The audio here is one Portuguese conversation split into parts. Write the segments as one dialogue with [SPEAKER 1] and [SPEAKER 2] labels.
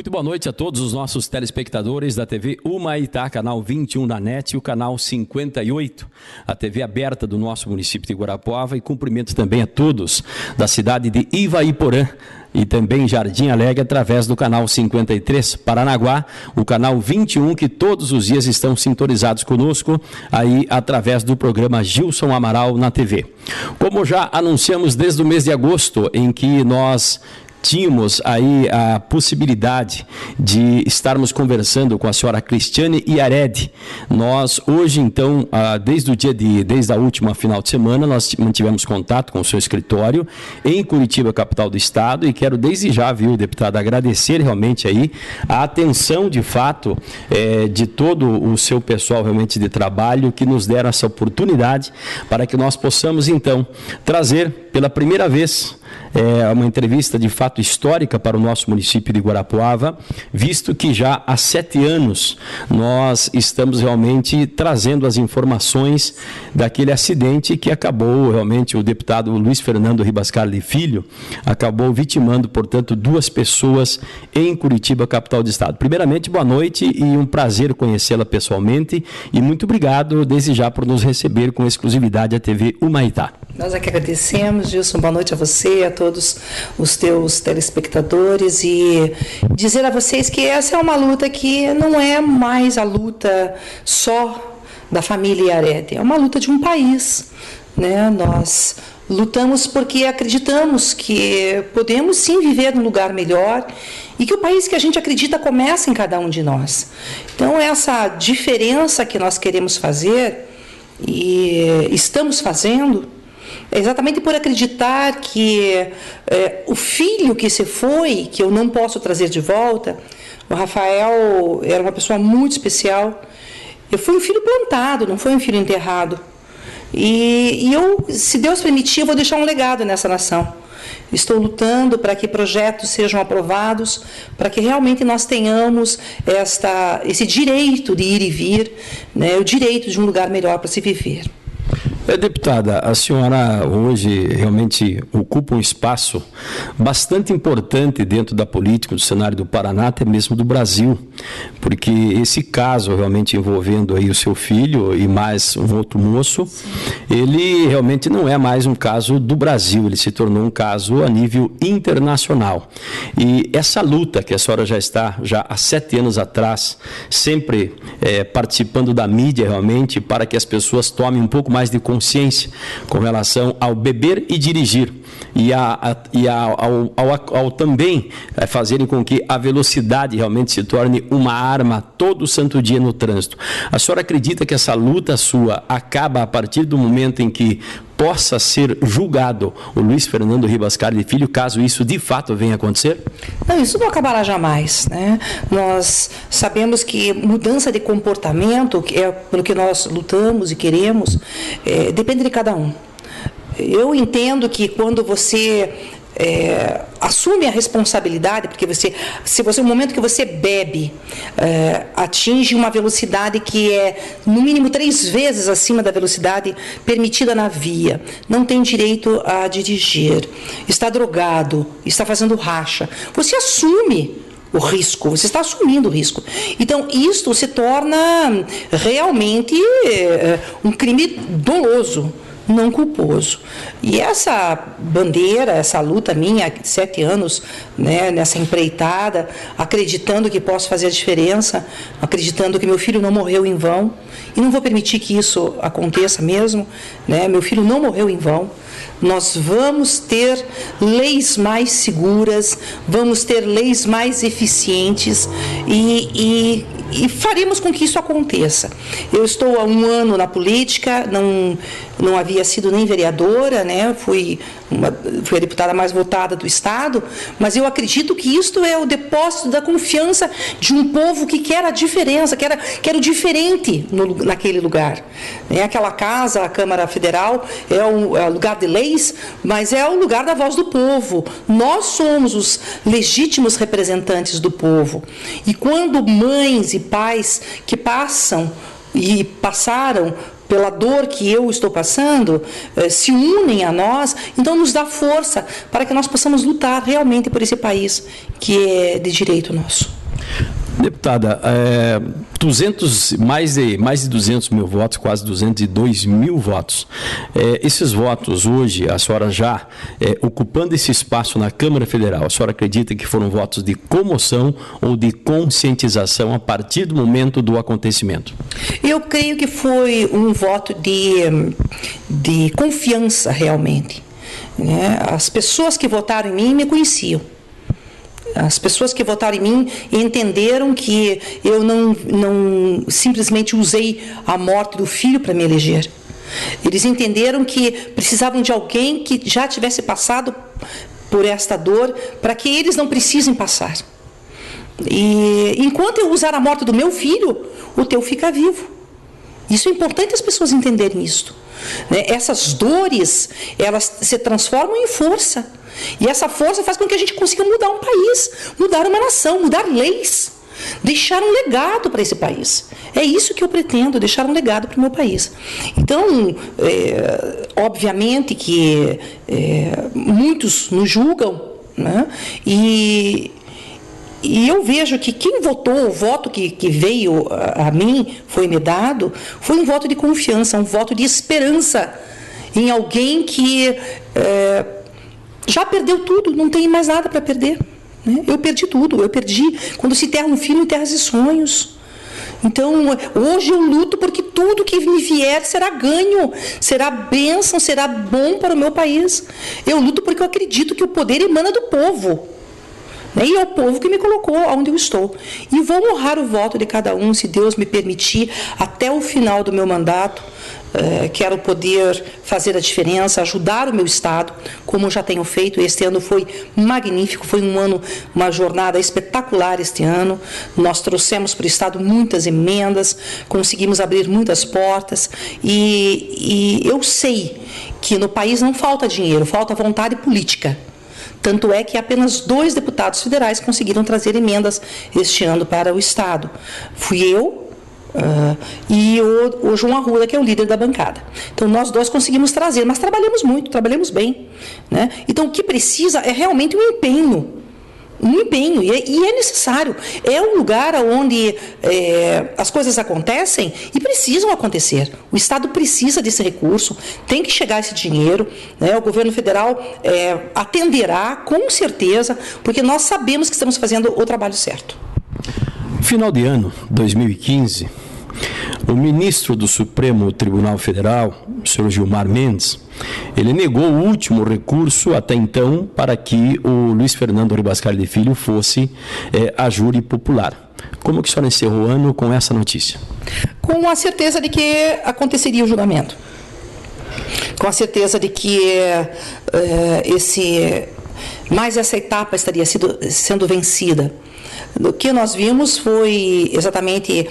[SPEAKER 1] Muito boa noite a todos os nossos telespectadores da TV Humaitá, canal 21 da NET e o canal 58, a TV aberta do nosso município de Guarapuava, e cumprimento também a todos da cidade de Ivaiporã e também Jardim Alegre através do canal 53, Paranaguá, o canal 21, que todos os dias estão sintonizados conosco aí através do programa Gilson Amaral na TV. Como já anunciamos desde o mês de agosto, em que nós tínhamos aí a possibilidade de estarmos conversando com a senhora Cristiane Iared. Nós hoje, então, desde a última final de semana, nós mantivemos contato com o seu escritório em Curitiba, capital do estado, e quero desde já, deputada, agradecer realmente aí a atenção, de fato, de todo o seu pessoal realmente de trabalho, que nos deram essa oportunidade para que nós possamos, então, trazer pela primeira vez uma entrevista de fato histórica para o nosso município de Guarapuava, visto que já há 7 anos nós estamos realmente trazendo as informações daquele acidente que acabou realmente, o deputado Luiz Fernando Ribascarli Filho acabou vitimando, portanto, 2 pessoas em Curitiba, capital do estado. Primeiramente, boa noite e um prazer conhecê-la pessoalmente, e muito obrigado desde já por nos receber com exclusividade a TV Humaitá.
[SPEAKER 2] Nós é que agradecemos, Gilson, boa noite a você, a todos os teus telespectadores, e dizer a vocês que essa é uma luta que não é mais a luta só da família Iared, é uma luta de um país, né? Nós lutamos porque acreditamos que podemos sim viver num lugar melhor e que o país que a gente acredita começa em cada um de nós. Então, essa diferença que nós queremos fazer e estamos fazendo é exatamente por acreditar que o filho que se foi, que eu não posso trazer de volta, o Rafael era uma pessoa muito especial. Eu fui um filho plantado, não foi um filho enterrado. E eu, se Deus permitir, eu vou deixar um legado nessa nação. Estou lutando para que projetos sejam aprovados, para que realmente nós tenhamos esse direito de ir e vir, né, o direito de um lugar melhor para se viver.
[SPEAKER 1] Deputada, a senhora hoje realmente ocupa um espaço bastante importante dentro da política, do cenário do Paraná, até mesmo do Brasil, porque esse caso realmente envolvendo aí o seu filho e mais um outro moço, ele realmente não é mais um caso do Brasil, ele se tornou um caso a nível internacional. E essa luta que a senhora já está há 7 anos atrás, sempre participando da mídia realmente, para que as pessoas tomem um pouco mais de consciência com relação ao beber e dirigir e ao também fazerem com que a velocidade realmente se torne uma arma todo santo dia no trânsito. A senhora acredita que essa luta sua acaba a partir do momento em que possa ser julgado o Luiz Fernando Ribascarli Filho, caso isso de fato venha a acontecer?
[SPEAKER 2] Não, isso não acabará jamais, né? Nós sabemos que mudança de comportamento, que é pelo que nós lutamos e queremos, depende de cada um. Eu entendo que quando você assume a responsabilidade, porque no momento que você bebe, atinge uma velocidade que é no mínimo 3 vezes acima da velocidade permitida na via, não tem direito a dirigir, está drogado, está fazendo racha, você assume o risco, você está assumindo o risco. Então, isto se torna realmente um crime doloso, não culposo. E essa bandeira, essa luta minha há 7 anos, né, nessa empreitada, acreditando que posso fazer a diferença, acreditando que meu filho não morreu em vão, e não vou permitir que isso aconteça mesmo, né? Meu filho não morreu em vão. Nós vamos ter leis mais seguras, vamos ter leis mais eficientes e faremos com que isso aconteça. Eu estou há 1 ano na política, não havia sido nem vereadora, né? Fui a deputada mais votada do estado, mas eu acredito que isto é o depósito da confiança de um povo que quer a diferença, quer o diferente naquele lugar. Aquela casa, a Câmara Federal, é o lugar de leis, mas é o lugar da voz do povo. Nós somos os legítimos representantes do povo. E quando mães e pais que passam e passaram pela dor que eu estou passando, se unem a nós, então nos dá força para que nós possamos lutar realmente por esse país que é de direito nosso.
[SPEAKER 1] Deputada, mais de 200 mil votos, quase 202 mil votos. Esses votos hoje, a senhora já ocupando esse espaço na Câmara Federal, a senhora acredita que foram votos de comoção ou de conscientização a partir do momento do acontecimento?
[SPEAKER 2] Eu creio que foi um voto de confiança realmente, né? As pessoas que votaram em mim me conheciam. As pessoas que votaram em mim entenderam que eu não simplesmente usei a morte do filho para me eleger. Eles entenderam que precisavam de alguém que já tivesse passado por esta dor para que eles não precisem passar. E enquanto eu usar a morte do meu filho, o teu fica vivo. Isso é importante as pessoas entenderem isso, né? Essas dores, elas se transformam em força. E essa força faz com que a gente consiga mudar um país, mudar uma nação, mudar leis, deixar um legado para esse país. É isso que eu pretendo, deixar um legado para o meu país. Então, obviamente que muitos nos julgam, né? E eu vejo que quem votou, o voto que veio a mim, foi me dado, foi um voto de confiança, um voto de esperança em alguém que já perdeu tudo, não tem mais nada para perder, né? Eu perdi tudo, eu perdi. Quando se enterra um filho, enterra-se sonhos. Então, hoje eu luto porque tudo que me vier será ganho, será bênção, será bom para o meu país. Eu luto porque eu acredito que o poder emana do povo. E é o povo que me colocou onde eu estou. E vou honrar o voto de cada um, se Deus me permitir, até o final do meu mandato. Quero poder fazer a diferença, ajudar o meu Estado, como já tenho feito. Este ano foi magnífico, foi um ano, uma jornada espetacular este ano. Nós trouxemos para o Estado muitas emendas, conseguimos abrir muitas portas e eu sei que no país não falta dinheiro, falta vontade política. Tanto é que apenas 2 deputados federais conseguiram trazer emendas este ano para o Estado. Fui eu e o João Arruda, que é o líder da bancada. Então, nós 2 conseguimos trazer, mas trabalhamos muito, trabalhamos bem, né? Então, o que precisa é realmente um empenho, e é necessário. É um lugar onde as coisas acontecem e precisam acontecer. O Estado precisa desse recurso, tem que chegar esse dinheiro, né? O governo federal atenderá, com certeza, porque nós sabemos que estamos fazendo o trabalho certo.
[SPEAKER 1] Final de ano, 2015, o ministro do Supremo Tribunal Federal, o senhor Gilmar Mendes, ele negou o último recurso até então para que o Luiz Fernando Ribascali de Filho fosse a júri popular. Como que a senhora encerrou o ano com essa notícia?
[SPEAKER 2] Com a certeza de que aconteceria o julgamento. Com a certeza de que essa etapa estaria sendo vencida. O que nós vimos foi exatamente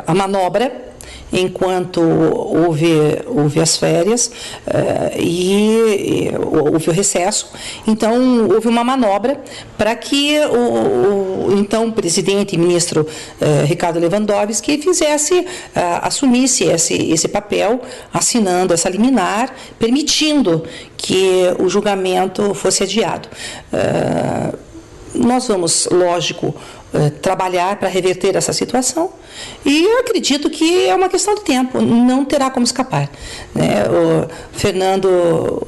[SPEAKER 2] a manobra, enquanto houve as férias e houve o recesso. Então, houve uma manobra para que o então presidente e ministro Ricardo Lewandowski assumisse esse papel, assinando essa liminar, permitindo que o julgamento fosse adiado. Nós vamos, lógico, trabalhar para reverter essa situação e eu acredito que é uma questão de tempo, não terá como escapar, né? O Fernando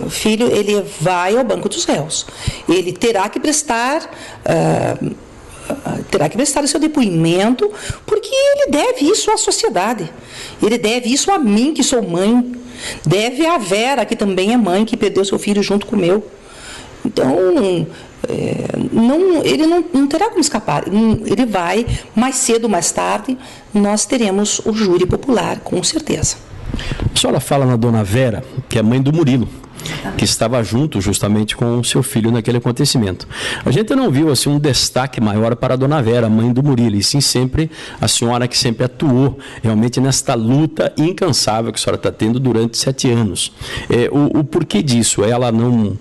[SPEAKER 2] Filho, ele vai ao banco dos réus, ele terá que prestar o seu depoimento, porque ele deve isso à sociedade, ele deve isso a mim, que sou mãe, deve a Vera, que também é mãe, que perdeu seu filho junto com o meu. Então, ele não terá como escapar. Ele vai, mais cedo ou mais tarde, nós teremos o júri popular, com certeza.
[SPEAKER 1] A senhora fala na dona Vera, que é mãe do Murilo, que estava junto justamente com o seu filho naquele acontecimento. A gente não viu assim um destaque maior para a dona Vera, mãe do Murilo, e sim sempre a senhora que sempre atuou realmente nesta luta incansável que a senhora está tendo durante 7 anos. O porquê disso? Ela não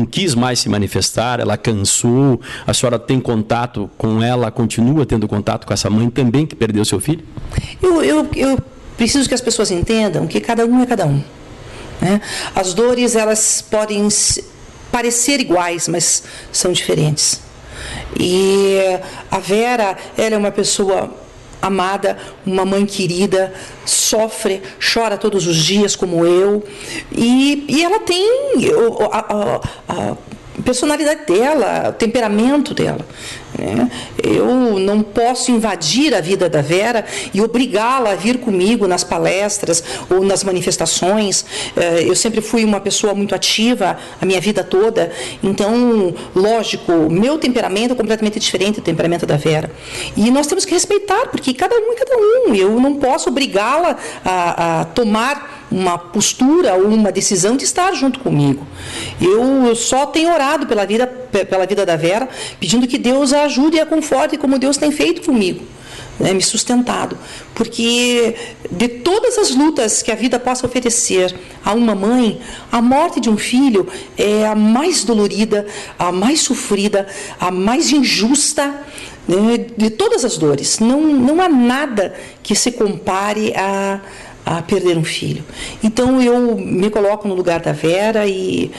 [SPEAKER 1] quis mais se manifestar, ela cansou, a senhora tem contato com ela, continua tendo contato com essa mãe também que perdeu seu filho?
[SPEAKER 2] Eu preciso que as pessoas entendam que cada um é cada um, né? As dores, elas podem parecer iguais, mas são diferentes. E a Vera, ela é uma pessoa amada, uma mãe querida, sofre, chora todos os dias como eu, e ela tem a personalidade dela, o temperamento dela, né? Eu não posso invadir a vida da Vera e obrigá-la a vir comigo nas palestras ou nas manifestações. Eu sempre fui uma pessoa muito ativa a minha vida toda, então, lógico, meu temperamento é completamente diferente do temperamento da Vera. E nós temos que respeitar, porque cada um é cada um. Eu não posso obrigá-la a tomar uma postura ou uma decisão de estar junto comigo. Eu só tenho orado pela vida da Vera, pedindo que Deus a ajude e a conforte, como Deus tem feito comigo, né, me sustentado. Porque de todas as lutas que a vida possa oferecer a uma mãe, a morte de um filho é a mais dolorida, a mais sofrida, a mais injusta, né, de todas as dores. Não há nada que se compare a perder um filho. Então eu me coloco no lugar da Vera e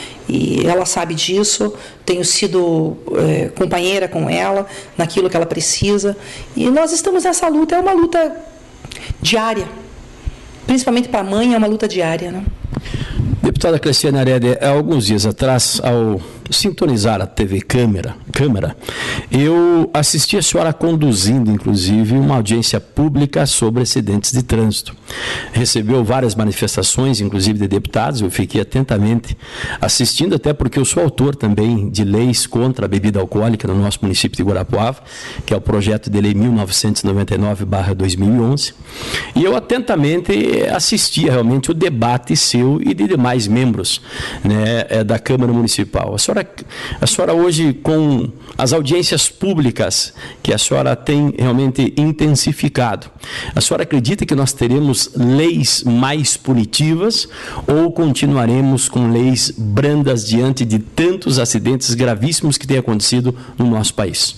[SPEAKER 2] ela sabe disso. Tenho sido companheira com ela naquilo que ela precisa, e nós estamos nessa luta. É uma luta diária, principalmente para a mãe, é uma luta diária, né?
[SPEAKER 1] Deputada Cleciane Arede, há alguns dias atrás, ao sintonizar a TV Câmara, eu assisti a senhora conduzindo, inclusive, uma audiência pública sobre acidentes de trânsito. Recebeu várias manifestações, inclusive de deputados, eu fiquei atentamente assistindo, até porque eu sou autor também de leis contra a bebida alcoólica no nosso município de Guarapuava, que é o projeto de lei 1999/2011, e eu atentamente assistia realmente o debate seu e de demais membros, né, da Câmara Municipal. A senhora hoje, com as audiências públicas que a senhora tem realmente intensificado, a senhora acredita que nós teremos leis mais punitivas ou continuaremos com leis brandas diante de tantos acidentes gravíssimos que têm acontecido no nosso país?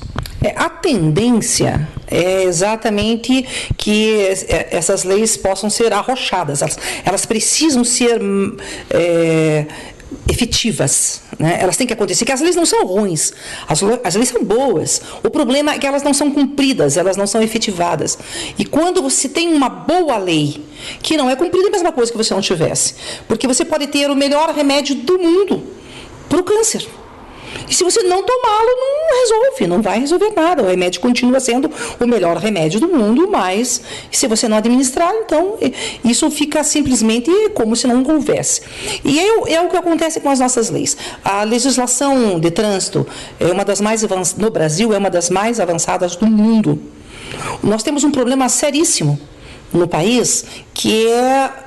[SPEAKER 2] A tendência é exatamente que essas leis possam ser arrochadas, elas precisam ser efetivas, né? Elas têm que acontecer, que as leis não são ruins, as leis são boas. O problema é que elas não são cumpridas, elas não são efetivadas. E quando você tem uma boa lei que não é cumprida, é a mesma coisa que você não tivesse, porque você pode ter o melhor remédio do mundo para o câncer, e se você não tomá-lo, não resolve, não vai resolver nada. O remédio continua sendo o melhor remédio do mundo, mas se você não administrar, então isso fica simplesmente como se não houvesse. E é o que acontece com as nossas leis. A legislação de trânsito é uma das mais no Brasil é uma das mais avançadas do mundo. Nós temos um problema seríssimo no país, que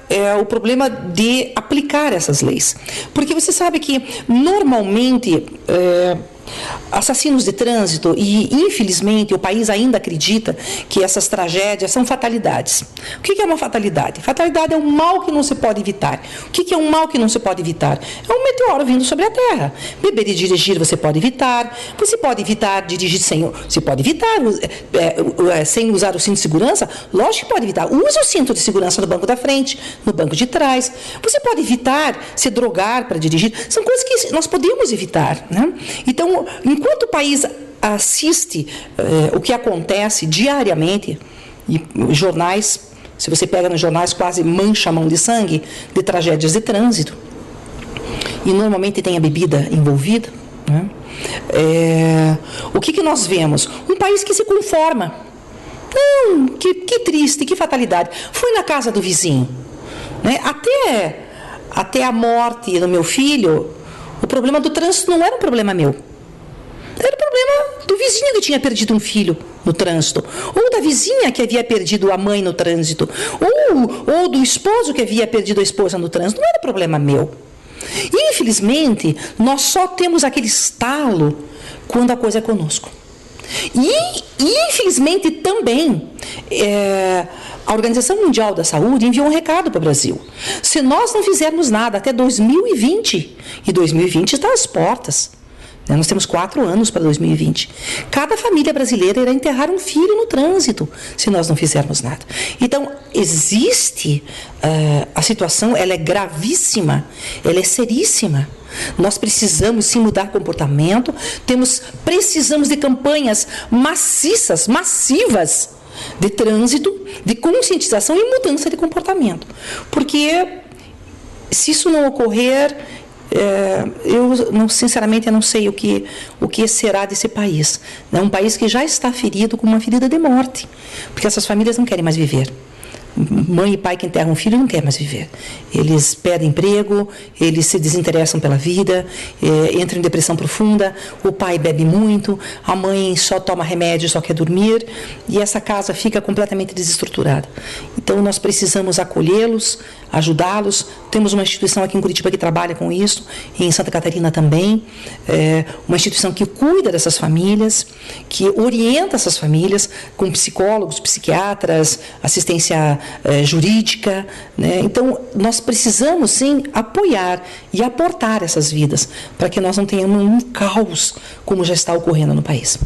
[SPEAKER 2] é o problema de aplicar essas leis. Porque você sabe que, normalmente, assassinos de trânsito, e infelizmente o país ainda acredita que essas tragédias são fatalidades. O que é uma fatalidade? Fatalidade é um mal que não se pode evitar. O que é um mal que não se pode evitar? É um meteoro vindo sobre a Terra. Beber e dirigir você pode evitar dirigir sem... Você pode evitar sem usar o cinto de segurança? Lógico que pode evitar. Use o cinto de segurança no banco da frente, no banco de trás. Você pode evitar se drogar para dirigir. São coisas que nós podemos evitar, né? Então, enquanto o país assiste o que acontece diariamente, e os jornais, se você pega nos jornais, quase mancha a mão de sangue de tragédias de trânsito, e normalmente tem a bebida envolvida, né? O que nós vemos? Um país que se conforma. Não, que triste, que fatalidade. Fui na casa do vizinho, né? Até a morte do meu filho, o problema do trânsito não era um problema meu. Era o problema do vizinho que tinha perdido um filho no trânsito, ou da vizinha que havia perdido a mãe no trânsito, ou do esposo que havia perdido a esposa no trânsito. Não era problema meu. E, infelizmente, nós só temos aquele estalo quando a coisa é conosco. E infelizmente, também, a Organização Mundial da Saúde enviou um recado para o Brasil. Se nós não fizermos nada até 2020, e 2020 está às portas, Nós temos 4 anos para 2020. Cada família brasileira irá enterrar um filho no trânsito, se nós não fizermos nada. Então, existe a situação, ela é gravíssima, ela é seríssima. Nós precisamos sim mudar comportamento, precisamos de campanhas massivas de trânsito, de conscientização e mudança de comportamento. Porque se isso não ocorrer, sinceramente, eu não sei o que será desse país. É um país que já está ferido com uma ferida de morte, porque essas famílias não querem mais viver. Mãe e pai que enterram um filho não querem mais viver. Eles perdem emprego, eles se desinteressam pela vida, entram em depressão profunda, o pai bebe muito, a mãe só toma remédio, só quer dormir, e essa casa fica completamente desestruturada. Então, nós precisamos acolhê-los, ajudá-los. Temos uma instituição aqui em Curitiba que trabalha com isso, e em Santa Catarina também, uma instituição que cuida dessas famílias, que orienta essas famílias com psicólogos, psiquiatras, assistência jurídica, né? Então, nós precisamos, sim, apoiar e aportar essas vidas, para que nós não tenhamos um caos como já está ocorrendo no país.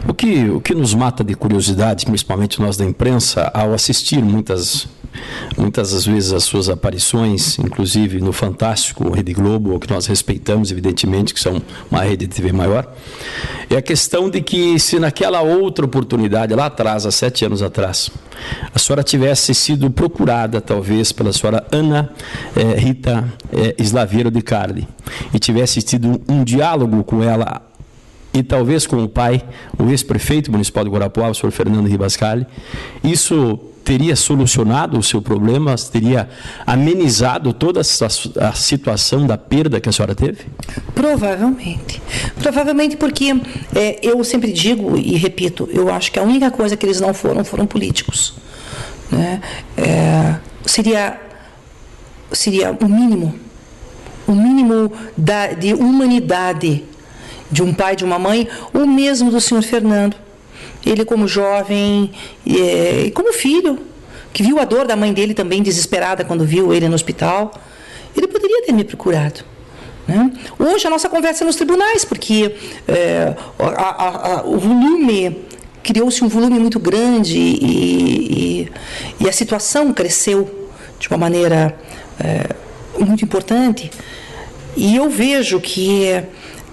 [SPEAKER 1] O que nos mata de curiosidade, principalmente nós da imprensa, ao assistir muitas das vezes as suas aparições, inclusive no Fantástico, Rede Globo, que nós respeitamos, evidentemente, que são uma rede de TV maior, é a questão de que se naquela outra oportunidade, lá atrás, há 7 anos atrás, a senhora tivesse sido procurada, talvez, pela senhora Ana Rita Slaviero de Carli, e tivesse tido um diálogo com ela, e talvez com o pai, o ex-prefeito municipal de Guarapuava, o senhor Fernando Ribascali, isso teria solucionado o seu problema, teria amenizado toda a situação da perda que a senhora teve?
[SPEAKER 2] Provavelmente. Provavelmente porque eu sempre digo e repito, eu acho que a única coisa que eles não foram políticos. Né? Seria o mínimo de humanidade de um pai, de uma mãe, ou mesmo do senhor Fernando. Ele como jovem e como filho, que viu a dor da mãe dele também desesperada quando viu ele no hospital, ele poderia ter me procurado. Né? Hoje a nossa conversa é nos tribunais, porque o volume, criou-se um volume muito grande e a situação cresceu de uma maneira muito importante. E eu vejo que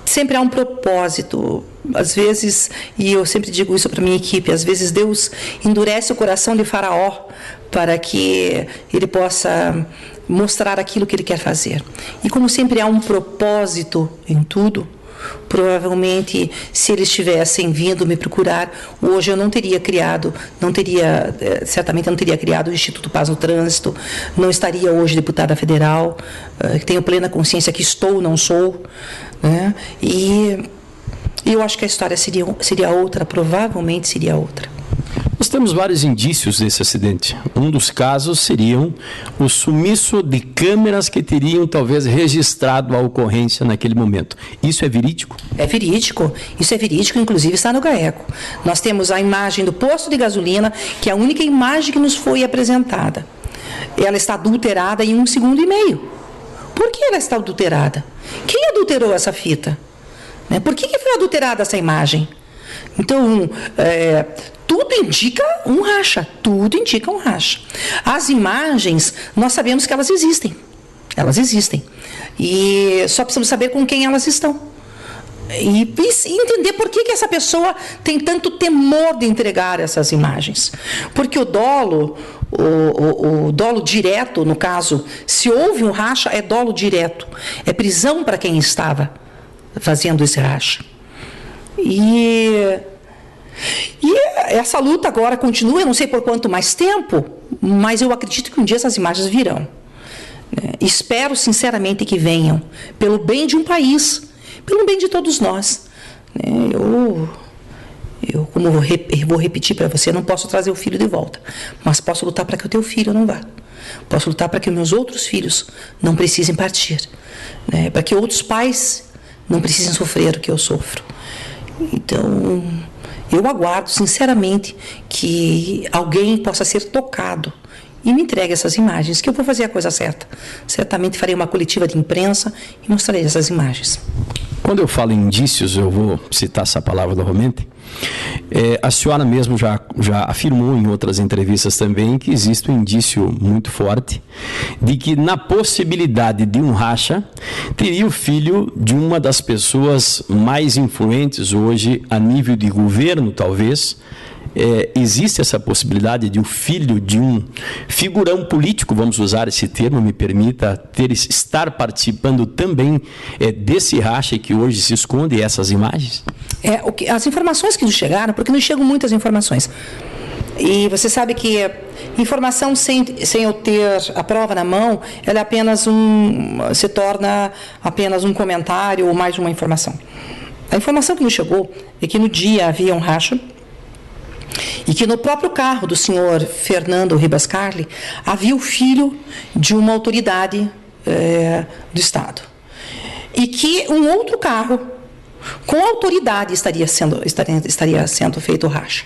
[SPEAKER 2] sempre há um propósito. Às vezes, e eu sempre digo isso para a minha equipe, às vezes Deus endurece o coração de Faraó para que ele possa mostrar aquilo que ele quer fazer. E como sempre há um propósito em tudo, provavelmente, se eles tivessem vindo me procurar, hoje eu certamente não teria criado o Instituto Paz no Trânsito, não estaria hoje deputada federal, tenho plena consciência que estou, não sou, né? E eu acho que a história seria outra, provavelmente seria outra.
[SPEAKER 1] Nós temos vários indícios desse acidente. Um dos casos seriam o sumiço de câmeras que teriam talvez registrado a ocorrência naquele momento. Isso é verídico?
[SPEAKER 2] É verídico. Isso é verídico, inclusive está no GAECO. Nós temos a imagem do posto de gasolina, que é a única imagem que nos foi apresentada. Ela está adulterada em 1,5 segundos. Por que ela está adulterada? Quem adulterou essa fita? Por que foi adulterada essa imagem? Então, tudo indica um racha, tudo indica um racha. As imagens, nós sabemos que elas existem, e só precisamos saber com quem elas estão. E entender por que essa pessoa tem tanto temor de entregar essas imagens. Porque o dolo direto, no caso, se houve um racha, é dolo direto, é prisão para quem estava fazendo esse racha. E essa luta agora continua, eu não sei por quanto mais tempo, mas eu acredito que um dia essas imagens virão. Espero sinceramente que venham, pelo bem de um país, pelo bem de todos nós. Eu como vou repetir para você, não posso trazer o filho de volta, mas posso lutar para que o teu filho não vá. Posso lutar para que os meus outros filhos não precisem partir, para que outros pais não precisem sofrer o que eu sofro. Então, eu aguardo, sinceramente, que alguém possa ser tocado e me entregue essas imagens, que eu vou fazer a coisa certa. Certamente farei uma coletiva de imprensa e mostrarei essas imagens.
[SPEAKER 1] Quando eu falo em indícios, eu vou citar essa palavra novamente, a senhora mesmo já afirmou em outras entrevistas também que existe um indício muito forte de que na possibilidade de um racha, teria o filho de uma das pessoas mais influentes hoje a nível de governo, talvez. Existe essa possibilidade de o filho de um figurão político, vamos usar esse termo, me permita, estar participando também desse racha que hoje se esconde essas imagens?
[SPEAKER 2] As informações que nos chegaram, porque nos chegam muitas informações. E você sabe que informação sem eu ter a prova na mão, ela é apenas se torna apenas um comentário ou mais uma informação. A informação que nos chegou é que no dia havia um racha, e que no próprio carro do senhor Fernando Ribas Carli havia o filho de uma autoridade do Estado. E que um outro carro, com autoridade, estaria sendo feito o racha.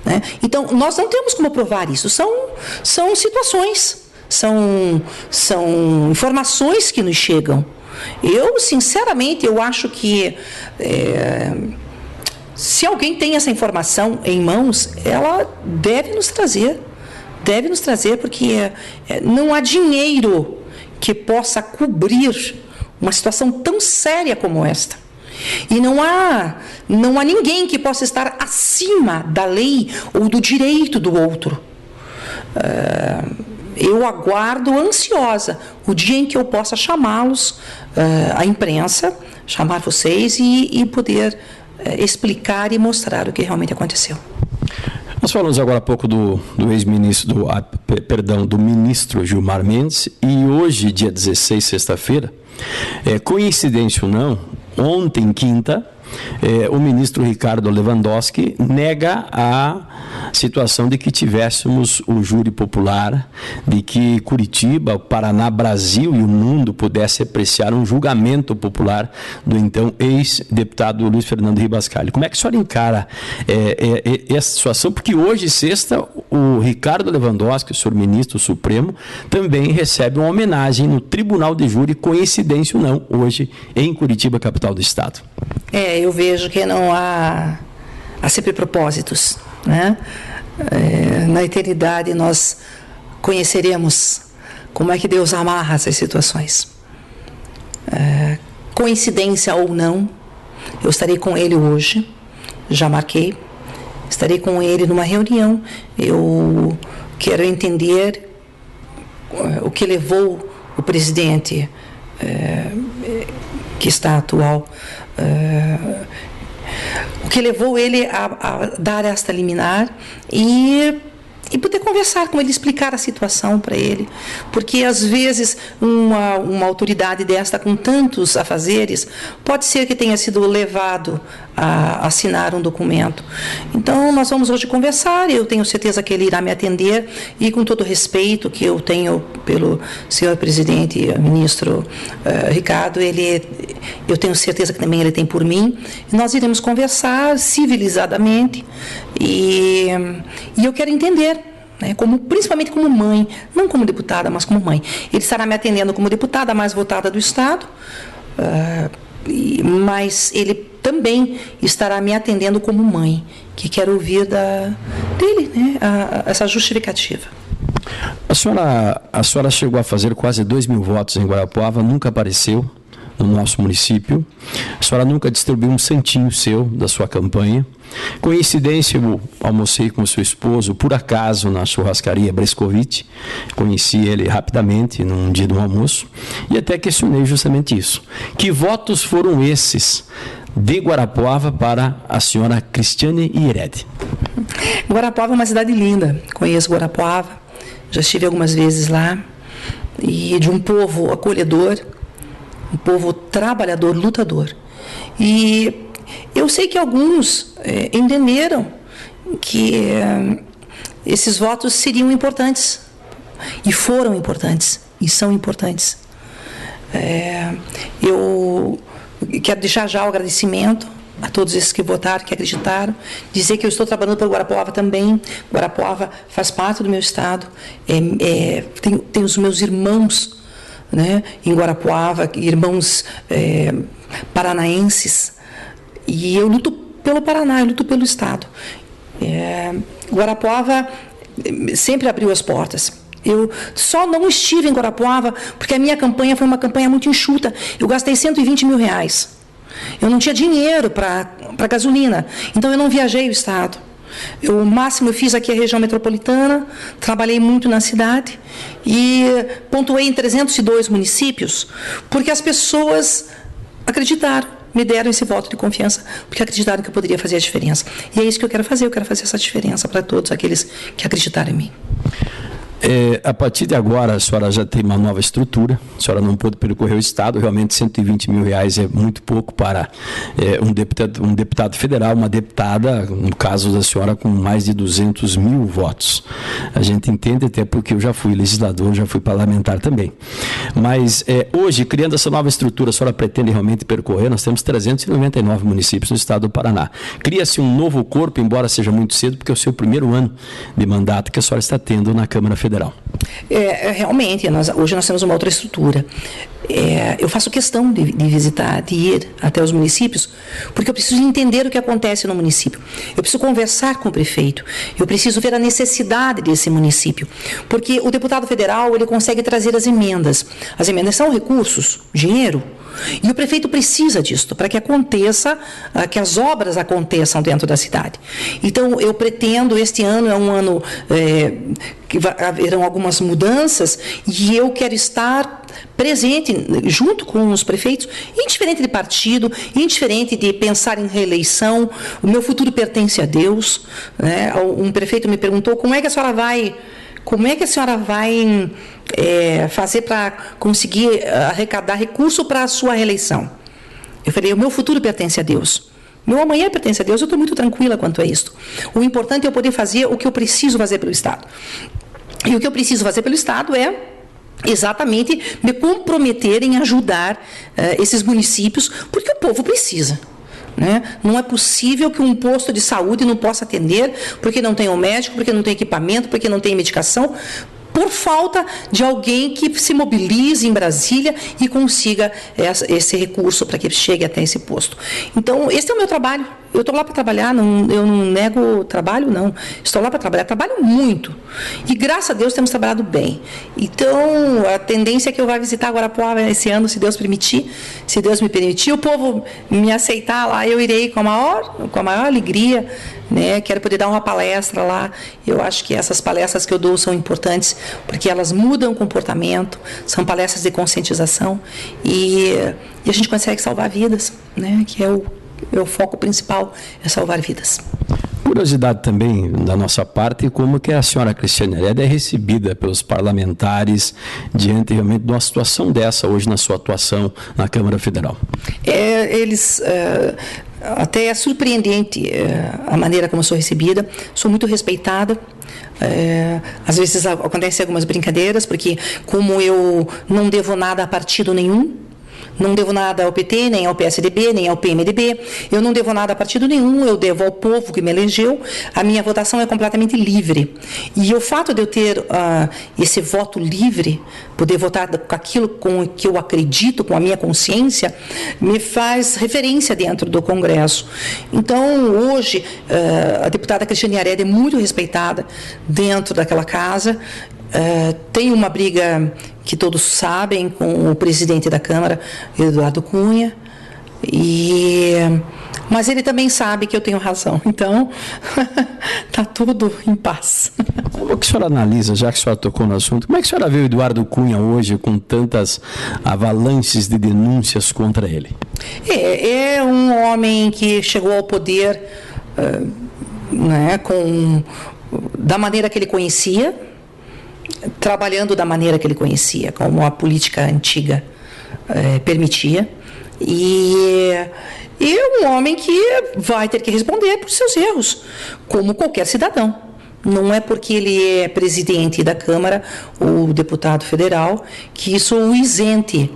[SPEAKER 2] Né? Então, nós não temos como provar isso. São situações, são informações que nos chegam. Eu, sinceramente, eu acho que... se alguém tem essa informação em mãos, ela deve nos trazer, porque não há dinheiro que possa cobrir uma situação tão séria como esta. E não há ninguém que possa estar acima da lei ou do direito do outro. Eu aguardo ansiosa o dia em que eu possa chamá-los, a imprensa, chamar vocês e poder... explicar e mostrar o que realmente aconteceu.
[SPEAKER 1] Nós falamos agora há pouco do ex-ministro, do ministro Gilmar Mendes, e hoje, dia 16, sexta-feira, coincidência ou não, ontem, quinta, o ministro Ricardo Lewandowski nega a situação de que tivéssemos o júri popular, de que Curitiba, o Paraná, Brasil e o mundo pudesse apreciar um julgamento popular do então ex-deputado Luiz Fernando Ribas Carli. Como é que a senhora encara essa situação? Porque hoje, sexta, o Ricardo Lewandowski, o senhor ministro supremo, também recebe uma homenagem no Tribunal de Júri, coincidência ou não, hoje em Curitiba, capital do estado.
[SPEAKER 2] Eu vejo que não há sempre propósitos, né? Na eternidade nós conheceremos como é que Deus amarra essas situações. Coincidência ou não, eu estarei com ele hoje, já marquei, estarei com ele numa reunião. Eu quero entender o que levou o presidente que está atual, o que levou ele a dar esta liminar e poder conversar com ele, explicar a situação para ele, porque às vezes uma autoridade desta com tantos afazeres pode ser que tenha sido levado a assinar um documento. Então nós vamos hoje conversar, eu tenho certeza que ele irá me atender e com todo o respeito que eu tenho pelo senhor presidente, ministro Ricardo, eu tenho certeza que também ele tem por mim, e nós iremos conversar civilizadamente e eu quero entender, né, principalmente como mãe, não como deputada, mas como mãe. Ele estará me atendendo como deputada mais votada do Estado, mas ele também estará me atendendo como mãe, que quero ouvir dele, né, essa justificativa.
[SPEAKER 1] A senhora chegou a fazer quase 2.000 votos em Guarapuava, nunca apareceu no nosso município. A senhora nunca distribuiu um santinho seu da sua campanha. Coincidência, eu almocei com o seu esposo, por acaso, na churrascaria Brescovitch. Conheci ele rapidamente, num dia do almoço, e até questionei justamente isso. Que votos foram esses de Guarapuava para a senhora Cristiane Iered?
[SPEAKER 2] Guarapuava é uma cidade linda. Conheço Guarapuava, já estive algumas vezes lá, e de um povo acolhedor, um povo trabalhador, lutador. E eu sei que alguns entenderam que esses votos seriam importantes, e foram importantes, e são importantes. Eu quero deixar já o agradecimento a todos esses que votaram, que acreditaram, dizer que eu estou trabalhando para Guarapuava também. Guarapuava faz parte do meu estado, tem os meus irmãos né, em Guarapuava, irmãos paranaenses, e eu luto pelo Paraná, eu luto pelo Estado. Guarapuava sempre abriu as portas. Eu só não estive em Guarapuava porque a minha campanha foi uma campanha muito enxuta. Eu gastei R$120 mil. Eu não tinha dinheiro para gasolina, então eu não viajei o Estado. O máximo eu fiz aqui a região metropolitana, trabalhei muito na cidade e pontuei em 302 municípios, porque as pessoas acreditaram, me deram esse voto de confiança, porque acreditaram que eu poderia fazer a diferença. E é isso que eu quero fazer essa diferença para todos aqueles que acreditaram em mim.
[SPEAKER 1] A partir de agora, a senhora já tem uma nova estrutura, a senhora não pôde percorrer o Estado, realmente R$120 mil é muito pouco para um deputado federal, uma deputada, no caso da senhora, com mais de 200 mil votos. A gente entende, até porque eu já fui legislador, já fui parlamentar também. Mas hoje, criando essa nova estrutura, a senhora pretende realmente percorrer, nós temos 399 municípios no Estado do Paraná. Cria-se um novo corpo, embora seja muito cedo, porque é o seu primeiro ano de mandato que a senhora está tendo na Câmara Federal.
[SPEAKER 2] Realmente, hoje nós temos uma outra estrutura. Eu faço questão de visitar, de ir até os municípios, porque eu preciso entender o que acontece no município. Eu preciso conversar com o prefeito, eu preciso ver a necessidade desse município, porque o deputado federal ele consegue trazer as emendas. As emendas são recursos, dinheiro, e o prefeito precisa disso para que aconteça, que as obras aconteçam dentro da cidade. Então, eu pretendo, este ano é um ano que haverão algumas mudanças, e eu quero estar presente junto com os prefeitos, indiferente de partido, indiferente de pensar em reeleição. O meu futuro pertence a Deus, né? Um prefeito me perguntou como é que a senhora vai fazer para conseguir arrecadar recurso para a sua reeleição. Eu falei, o meu futuro pertence a Deus. Meu amanhã pertence a Deus, eu estou muito tranquila quanto a isso. O importante é eu poder fazer o que eu preciso fazer pelo Estado. E o que eu preciso fazer pelo Estado é exatamente me comprometer em ajudar esses municípios, porque o povo precisa. Né? Não é possível que um posto de saúde não possa atender porque não tem um médico, porque não tem equipamento, porque não tem medicação, por falta de alguém que se mobilize em Brasília e consiga esse recurso para que chegue até esse posto. Então, esse é o meu trabalho. Eu estou lá para trabalhar, eu não nego o trabalho, não. Estou lá para trabalhar, trabalho muito. E, graças a Deus, temos trabalhado bem. Então, a tendência é que eu vá visitar Guarapuava esse ano, se Deus permitir. Se Deus me permitir, o povo me aceitar lá, eu irei com a maior alegria. Né? Quero poder dar uma palestra lá. Eu acho que essas palestras que eu dou são importantes, porque elas mudam o comportamento, são palestras de conscientização, e a gente consegue salvar vidas, né? Que é o foco principal, é salvar vidas.
[SPEAKER 1] Curiosidade também da nossa parte, como que a senhora Cristiane Herédia é recebida pelos parlamentares diante realmente de uma situação dessa hoje na sua atuação na Câmara Federal?
[SPEAKER 2] Até é surpreendente a maneira como eu sou recebida, sou muito respeitada. Às vezes acontecem algumas brincadeiras, porque como eu não devo nada a partido nenhum, não devo nada ao PT, nem ao PSDB, nem ao PMDB. Eu não devo nada a partido nenhum, eu devo ao povo que me elegeu. A minha votação é completamente livre. E o fato de eu ter esse voto livre, poder votar com aquilo com que eu acredito, com a minha consciência, me faz referência dentro do Congresso. Então, hoje, a deputada Cristiane Herédia é muito respeitada dentro daquela casa. Tem uma briga que todos sabem com o presidente da Câmara, Eduardo Cunha, mas ele também sabe que eu tenho razão, então está tudo em paz.
[SPEAKER 1] Como que a senhora analisa, já que a senhora tocou no assunto, como é que a senhora vê o Eduardo Cunha hoje com tantas avalanches de denúncias contra ele?
[SPEAKER 2] É um homem que chegou ao poder né, da maneira que ele conhecia, trabalhando da maneira que ele conhecia, como a política antiga permitia, e um homem que vai ter que responder por seus erros, como qualquer cidadão. Não é porque ele é presidente da Câmara ou deputado federal que isso o isente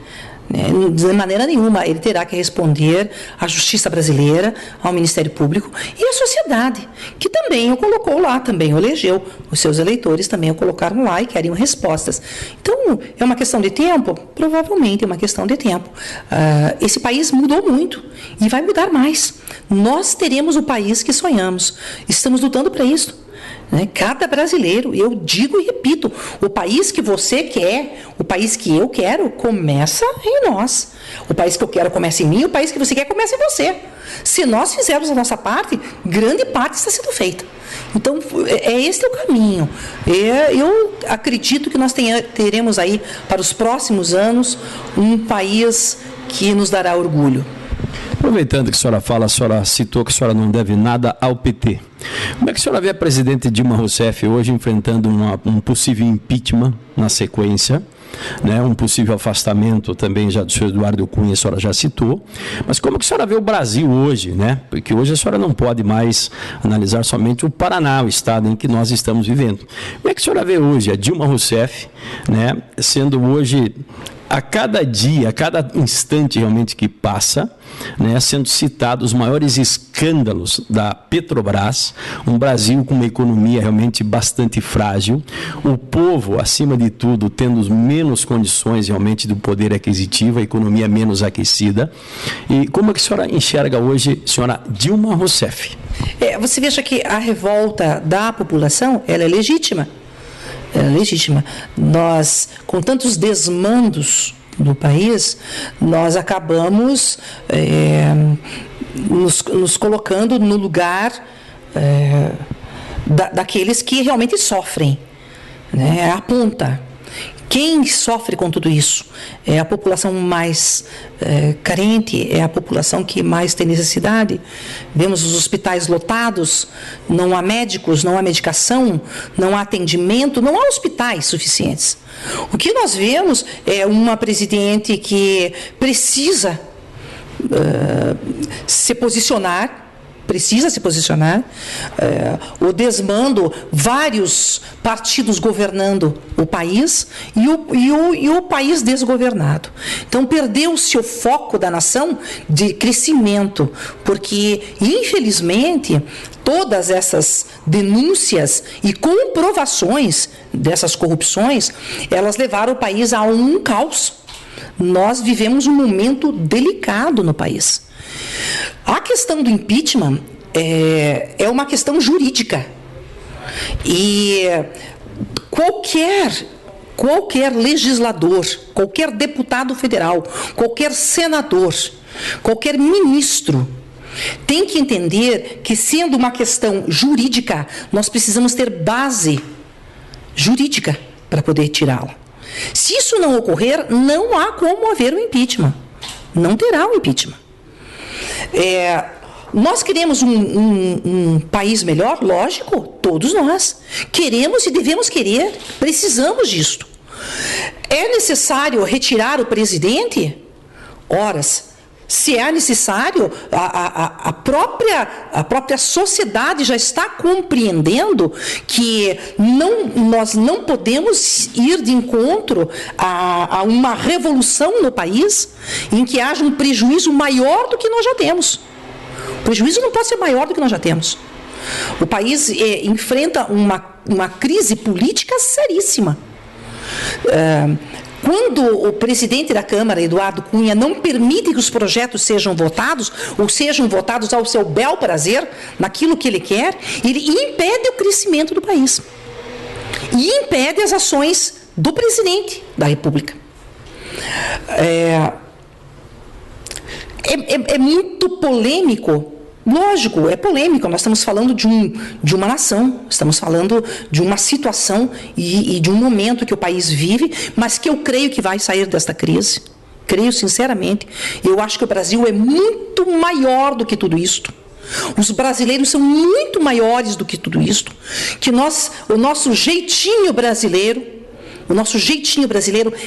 [SPEAKER 2] De maneira nenhuma. Ele terá que responder à justiça brasileira, ao Ministério Público e à sociedade, que também o colocou lá, também o elegeu. Os seus eleitores também o colocaram lá e queriam respostas. Então, é uma questão de tempo? Provavelmente é uma questão de tempo. Esse país mudou muito e vai mudar mais. Nós teremos o país que sonhamos. Estamos lutando para isso. Cada brasileiro, eu digo e repito, o país que você quer, o país que eu quero, começa em nós. O país que eu quero começa em mim, o país que você quer começa em você. Se nós fizermos a nossa parte, grande parte está sendo feita. Então, esse é o caminho. Eu acredito que nós teremos aí, para os próximos anos, um país que nos dará orgulho.
[SPEAKER 1] Aproveitando que a senhora citou que a senhora não deve nada ao PT. Como é que a senhora vê a presidente Dilma Rousseff hoje enfrentando um possível impeachment na sequência, um possível afastamento também já do senhor Eduardo Cunha, a senhora já citou, mas como que a senhora vê o Brasil hoje, Porque hoje a senhora não pode mais analisar somente o Paraná, o estado em que nós estamos vivendo. Como é que a senhora vê hoje a Dilma Rousseff, sendo hoje, a cada dia, a cada instante realmente que passa, sendo citados os maiores escândalos da Petrobras, um Brasil com uma economia realmente bastante frágil, o povo, acima de tudo, tendo menos condições realmente do poder aquisitivo, a economia menos aquecida. E como é que a senhora enxerga hoje, senhora Dilma Rousseff?
[SPEAKER 2] Você veja que a revolta da população, ela é legítima. Nós, com tantos desmandos do país, nós acabamos nos colocando no lugar daqueles que realmente sofrem, a ponta. Quem sofre com tudo isso é a população mais carente, é a população que mais tem necessidade. Vemos os hospitais lotados, não há médicos, não há medicação, não há atendimento, não há hospitais suficientes. O que nós vemos é uma presidente que precisa se posicionar, o desmando, vários partidos governando o país e o país desgovernado. Então, perdeu-se o foco da nação de crescimento, porque, infelizmente, todas essas denúncias e comprovações dessas corrupções, elas levaram o país a um caos. Nós vivemos um momento delicado no país. A questão do impeachment é uma questão jurídica. E qualquer legislador, qualquer deputado federal, qualquer senador, qualquer ministro, tem que entender que, sendo uma questão jurídica, nós precisamos ter base jurídica para poder tirá-la. Se isso não ocorrer, não há como haver um impeachment. Não terá um impeachment. Nós queremos um país melhor? Lógico, todos nós. Queremos e devemos querer, precisamos disto. É necessário retirar o presidente? Horas. Se é necessário, a própria sociedade já está compreendendo que nós não podemos ir de encontro a uma revolução no país em que haja um prejuízo maior do que nós já temos. O prejuízo não pode ser maior do que nós já temos. O país enfrenta uma crise política seríssima. Quando o presidente da Câmara, Eduardo Cunha, não permite que os projetos sejam votados, ou sejam votados ao seu bel prazer, naquilo que ele quer, ele impede o crescimento do país. E impede as ações do presidente da República. É muito polêmico. Lógico, é polêmico. Nós estamos falando de uma nação, estamos falando de uma situação e de um momento que o país vive, mas que eu creio que vai sair desta crise. Creio sinceramente. Eu acho que o Brasil é muito maior do que tudo isto. Os brasileiros são muito maiores do que tudo isto. Que o nosso jeitinho brasileiro,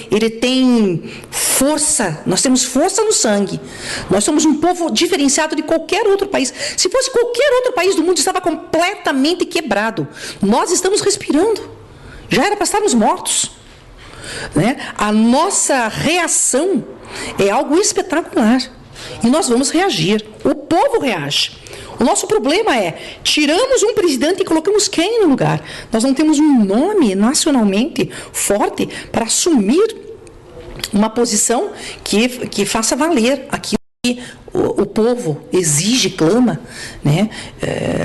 [SPEAKER 2] ele tem força, nós temos força no sangue. Nós somos um povo diferenciado de qualquer outro país. Se fosse qualquer outro país do mundo, estava completamente quebrado. Nós estamos respirando. Já era para estarmos mortos. né? A nossa reação é algo espetacular. E nós vamos reagir. O povo reage. O nosso problema é, tiramos um presidente e colocamos quem no lugar? Nós não temos um nome nacionalmente forte para assumir uma posição que faça valer aquilo que o povo exige, clama, né?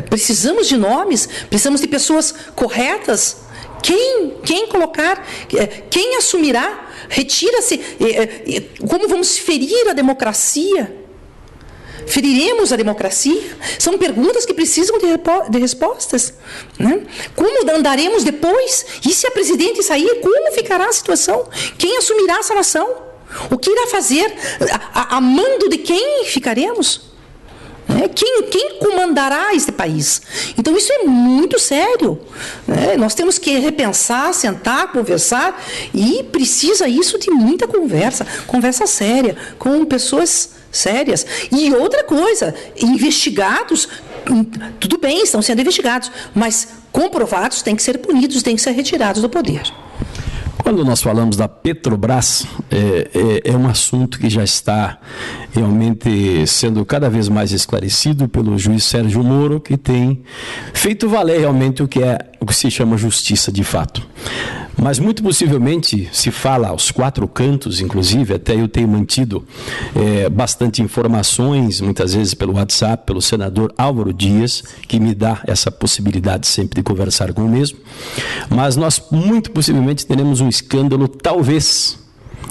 [SPEAKER 2] Precisamos de nomes, precisamos de pessoas corretas. Quem colocar, quem assumirá? Retira-se. Como vamos ferir a democracia? Feriremos a democracia? São perguntas que precisam de respostas, né? Como andaremos depois? E se a presidente sair, como ficará a situação? Quem assumirá essa nação? O que irá fazer? A mando de quem ficaremos? Quem comandará este país? Então, isso é muito sério. Nós temos que repensar, sentar, conversar, e precisa isso de muita conversa séria, com pessoas sérias. E outra coisa, investigados, tudo bem, estão sendo investigados, mas comprovados, têm que ser punidos, têm que ser retirados do poder.
[SPEAKER 1] Quando nós falamos da Petrobras, é um assunto que já está realmente sendo cada vez mais esclarecido pelo juiz Sérgio Moro, que tem feito valer realmente o que se chama justiça de fato. Mas muito possivelmente se fala aos quatro cantos, inclusive, até eu tenho mantido bastante informações, muitas vezes pelo WhatsApp, pelo senador Álvaro Dias, que me dá essa possibilidade sempre de conversar com o mesmo. Mas nós muito possivelmente teremos um escândalo, talvez,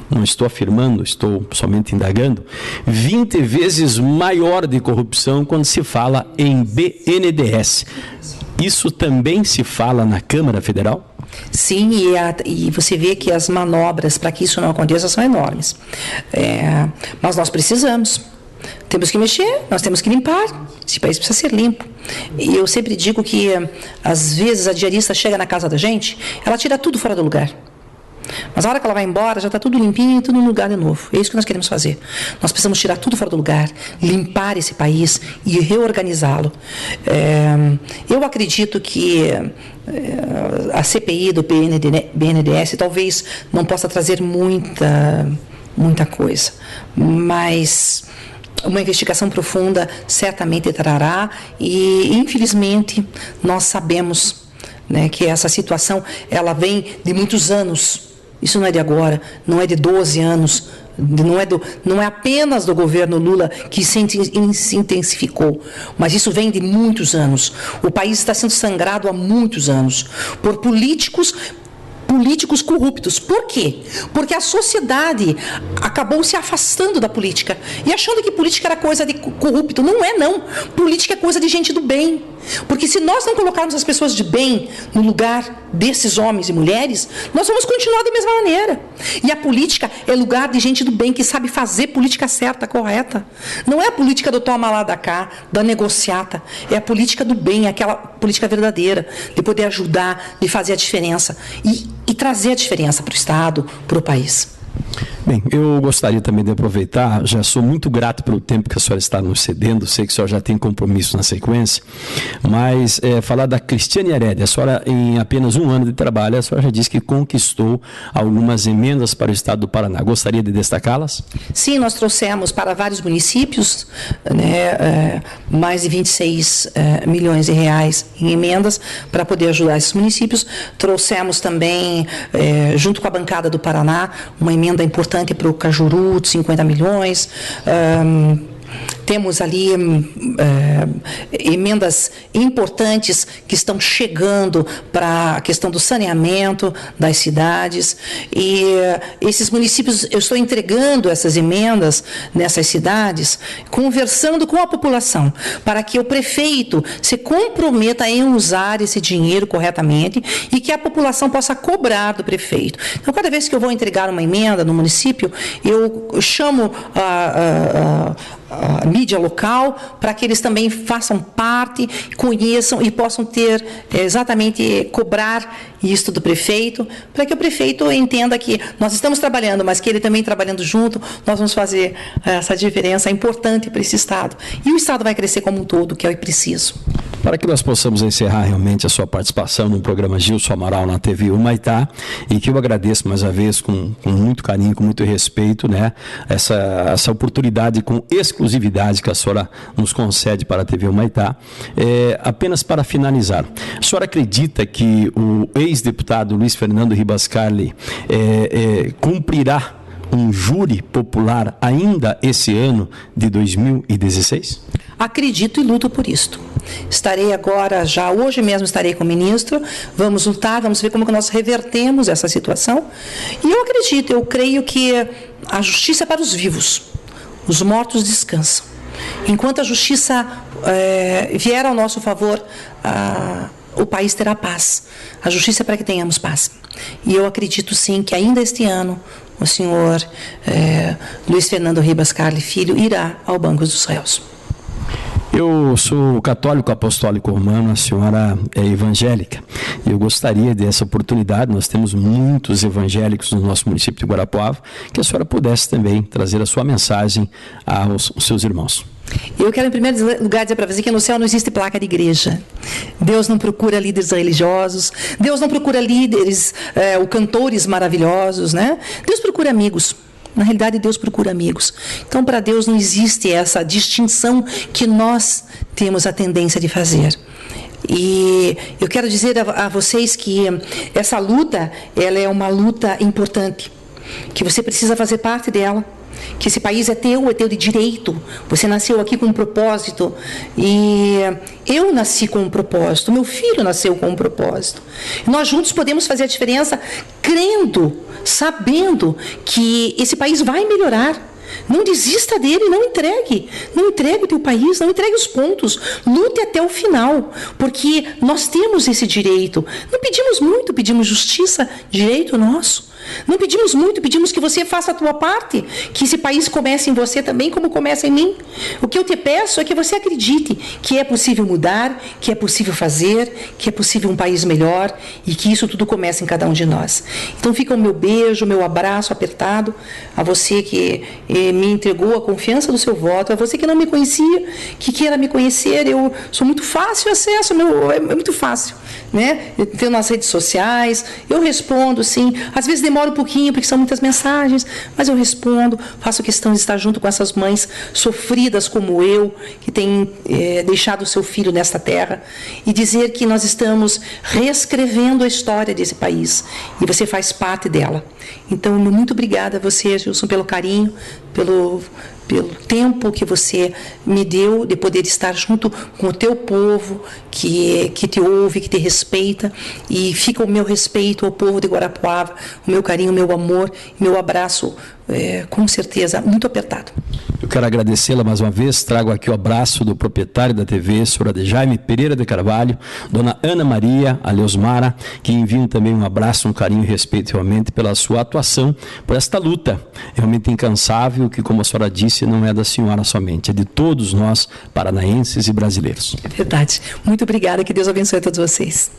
[SPEAKER 1] não estou afirmando, estou somente indagando, 20 vezes maior de corrupção quando se fala em BNDES. Isso também se fala na Câmara Federal?
[SPEAKER 2] Sim, e você vê que as manobras para que isso não aconteça são enormes. Mas nós temos que mexer, nós temos que limpar. Esse país precisa ser limpo. E eu sempre digo que, às vezes, a diarista chega na casa da gente, ela tira tudo fora do lugar. Mas a hora que ela vai embora, já está tudo limpinho e tudo no lugar de novo. É isso que nós queremos fazer. Nós precisamos tirar tudo fora do lugar, limpar esse país e reorganizá-lo. Eu acredito que a CPI do BNDES talvez não possa trazer muita coisa, mas uma investigação profunda certamente trará, e infelizmente nós sabemos, né, que essa situação ela vem de muitos anos. Isso não é de agora, não é de 12 anos, não é apenas do governo Lula que se intensificou, mas isso vem de muitos anos. O país está sendo sangrado há muitos anos por políticos corruptos. Por quê? Porque a sociedade acabou se afastando da política e achando que política era coisa de corrupto. Não é, não. Política é coisa de gente do bem. Porque se nós não colocarmos as pessoas de bem no lugar desses homens e mulheres, nós vamos continuar da mesma maneira. E a política é lugar de gente do bem, que sabe fazer política certa, correta. Não é a política do toma lá da cá, da negociata. É a política do bem, aquela política verdadeira, de poder ajudar, de fazer a diferença e trazer a diferença para o Estado, para o país.
[SPEAKER 1] Bem, eu gostaria também de aproveitar, já sou muito grato pelo tempo que a senhora está nos cedendo, sei que a senhora já tem compromisso na sequência, mas falar da Cristiane Herédia. A senhora, em apenas um ano de trabalho, a senhora já disse que conquistou algumas emendas para o Estado do Paraná. Gostaria de destacá-las?
[SPEAKER 2] Sim, nós trouxemos para vários municípios, né, mais de 26 milhões de reais em emendas para poder ajudar esses municípios. Trouxemos também, junto com a bancada do Paraná, uma emenda importante para o Cajuru, de 50 milhões. Temos ali emendas importantes que estão chegando para a questão do saneamento das cidades. E esses municípios, eu estou entregando essas emendas nessas cidades, conversando com a população, para que o prefeito se comprometa em usar esse dinheiro corretamente e que a população possa cobrar do prefeito. Então, cada vez que eu vou entregar uma emenda no município, eu chamo mídia local, para que eles também façam parte, conheçam e possam ter exatamente cobrar isto do prefeito, para que o prefeito entenda que nós estamos trabalhando, mas que ele também trabalhando junto, nós vamos fazer essa diferença importante para esse Estado. E o Estado vai crescer como um todo, que é o preciso.
[SPEAKER 1] Para que nós possamos encerrar realmente a sua participação no programa Gilson Amaral na TV Humaitá, e que eu agradeço mais uma vez com muito carinho, com muito respeito, né, essa oportunidade com exclusividade que a senhora nos concede para a TV Humaitá. Apenas para finalizar, a senhora acredita que o ex-deputado Luiz Fernando Ribas Carli cumprirá um júri popular ainda esse ano de 2016?
[SPEAKER 2] Acredito e luto por isto. Estarei agora, já hoje mesmo estarei com o ministro, vamos lutar, vamos ver como que nós revertemos essa situação. E eu acredito, eu creio que a justiça é para os vivos, os mortos descansam. Enquanto a justiça vier ao nosso favor, o país terá paz. A justiça é para que tenhamos paz. E eu acredito sim que ainda este ano o senhor Luiz Fernando Ribas Carli Filho irá ao Banco dos Réus.
[SPEAKER 1] Eu sou católico apostólico romano, a senhora é evangélica. Eu gostaria dessa oportunidade, nós temos muitos evangélicos no nosso município de Guarapuava, que a senhora pudesse também trazer a sua mensagem aos seus irmãos.
[SPEAKER 2] Eu quero, em primeiro lugar, dizer para você que no céu não existe placa de igreja. Deus não procura líderes religiosos, Deus não procura líderes ou cantores maravilhosos, né? Deus procura amigos. Na realidade, Deus procura amigos. Então, para Deus não existe essa distinção que nós temos a tendência de fazer. E eu quero dizer a vocês que essa luta, ela é uma luta importante, que você precisa fazer parte dela, que esse país é teu de direito. Você nasceu aqui com um propósito, e eu nasci com um propósito, meu filho nasceu com um propósito. Nós juntos podemos fazer a diferença, crendo, sabendo que esse país vai melhorar. Não desista dele, não entregue o teu país, não entregue os pontos, lute até o final, porque nós temos esse direito. Não pedimos muito, pedimos justiça, direito nosso. Não pedimos muito, pedimos que você faça a tua parte, que esse país comece em você também como começa em mim. O que eu te peço é que você acredite que é possível mudar, que é possível fazer, que é possível um país melhor, e que isso tudo começa em cada um de nós. Então fica o meu beijo, o meu abraço apertado a você que me entregou a confiança do seu voto, a você que não me conhecia, que queira me conhecer. Eu sou muito fácil o acesso, é muito fácil, né? Eu tenho nas redes sociais, eu respondo, sim. Às vezes demora um pouquinho, porque são muitas mensagens, mas eu respondo, faço questão de estar junto com essas mães sofridas como eu, que têm deixado o seu filho nesta terra, e dizer que nós estamos reescrevendo a história desse país, e você faz parte dela. Então, muito obrigada a você, Gilson, pelo carinho, pelo tempo que você me deu de poder estar junto com o teu povo, que te ouve, que te respeita, e fica o meu respeito ao povo de Guarapuava, o meu carinho, o meu amor, meu abraço, com certeza, muito apertado.
[SPEAKER 1] Eu quero agradecê-la mais uma vez, trago aqui o abraço do proprietário da TV, senhora de Jaime Pereira de Carvalho, dona Ana Maria Aleosmara, que enviam também um abraço, um carinho e respeito realmente pela sua atuação, por esta luta realmente incansável, que, como a senhora disse, não é da senhora somente, é de todos nós, paranaenses e brasileiros.
[SPEAKER 2] É verdade. Muito obrigada, que Deus abençoe a todos vocês.